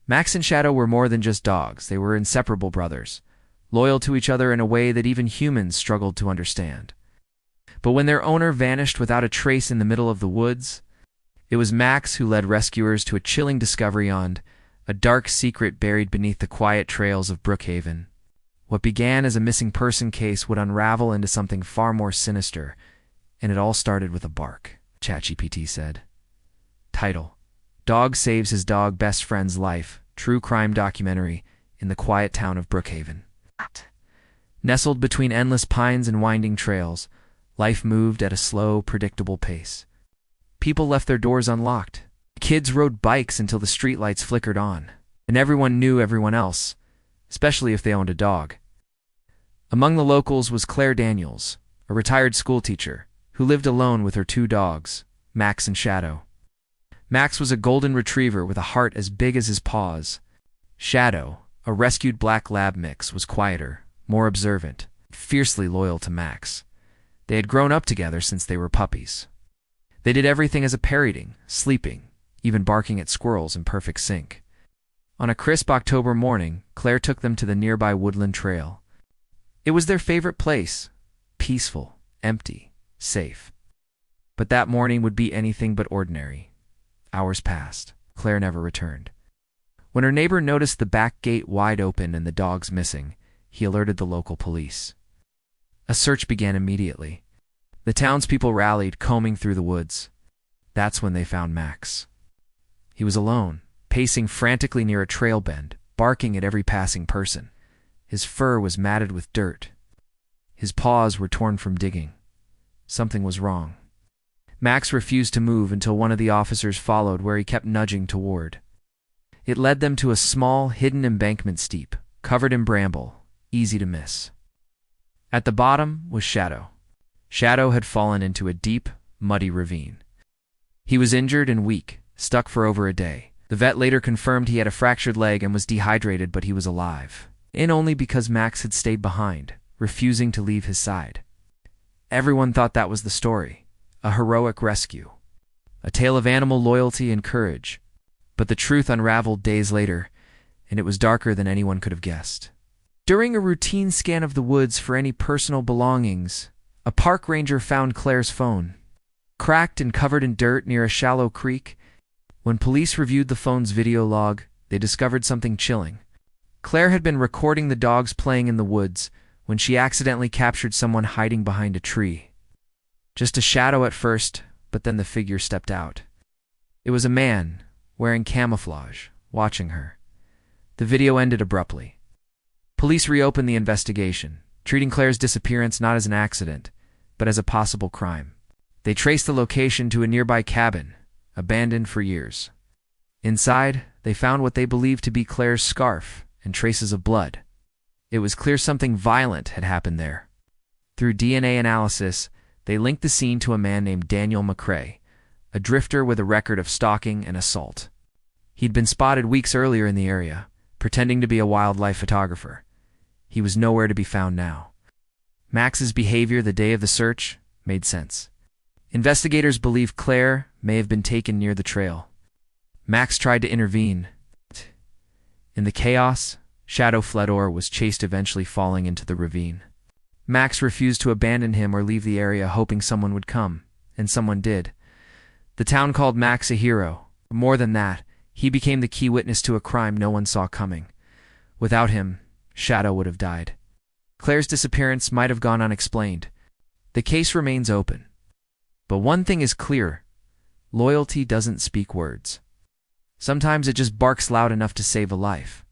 Max and Shadow were more than just dogs. They were inseparable brothers, loyal to each other in a way that even humans struggled to understand. But when their owner vanished without a trace in the middle of the woods, it was Max who led rescuers to a chilling discovery on a dark secret buried beneath the quiet trails of Brookhaven. What began as a missing person case would unravel into something far more sinister, and it all started with a bark, ChatGPT said. Title: Dog Saves His Dog Best Friend's Life, True Crime Documentary in the Quiet Town of Brookhaven. Nestled between endless pines and winding trails, life moved at a slow, predictable pace. People left their doors unlocked. Kids rode bikes until the streetlights flickered on, and everyone knew everyone else, especially if they owned a dog. Among the locals was Claire Daniels, a retired schoolteacher, who lived alone with her 2 dogs, Max and Shadow. Max was a golden retriever with a heart as big as his paws. Shadow, a rescued black lab mix, was quieter, more observant, fiercely loyal to Max. They had grown up together since they were puppies. They did everything as a pair, eating, sleeping, even barking at squirrels in perfect sync. On a crisp October morning, Claire took them to the nearby woodland trail. It was their favorite place, peaceful, empty, safe. But that morning would be anything but ordinary. Hours passed. Claire never returned. When her neighbor noticed the back gate wide open and the dogs missing, he alerted the local police. A search began immediately. The townspeople rallied, combing through the woods. That's when they found Max. He was alone, pacing frantically near a trail bend, barking at every passing person. His fur was matted with dirt. His paws were torn from digging. Something was wrong. Max refused to move until one of the officers followed where he kept nudging toward. It led them to a small, hidden embankment steep, covered in bramble, easy to miss. At the bottom was Shadow. Shadow had fallen into a deep, muddy ravine. He was injured and weak, stuck for over a day. The vet later confirmed he had a fractured leg and was dehydrated, but he was alive. In only because Max had stayed behind, refusing to leave his side. Everyone thought that was the story, a heroic rescue, a tale of animal loyalty and courage. But the truth unraveled days later, and it was darker than anyone could have guessed. During a routine scan of the woods for any personal belongings, a park ranger found Claire's phone, cracked and covered in dirt near a shallow creek. When police reviewed the phone's video log, they discovered something chilling. Claire had been recording the dogs playing in the woods when she accidentally captured someone hiding behind a tree. Just a shadow at first, but then the figure stepped out. It was a man, wearing camouflage, watching her. The video ended abruptly. Police reopened the investigation, treating Claire's disappearance not as an accident, but as a possible crime. They traced the location to a nearby cabin, abandoned for years. Inside, they found what they believed to be Claire's scarf and traces of blood. It was clear something violent had happened there. Through DNA analysis, they linked the scene to a man named Daniel McCrae, a drifter with a record of stalking and assault. He'd been spotted weeks earlier in the area, pretending to be a wildlife photographer. He was nowhere to be found now. Max's behavior the day of the search made sense. Investigators believe Claire may have been taken near the trail. Max tried to intervene. In the chaos, Shadow fled or was chased, eventually falling into the ravine. Max refused to abandon him or leave the area, hoping someone would come, and someone did. The town called Max a hero. More than that, he became the key witness to a crime no one saw coming. Without him, Shadow would have died. Claire's disappearance might have gone unexplained. The case remains open. But one thing is clear: loyalty doesn't speak words. Sometimes it just barks loud enough to save a life.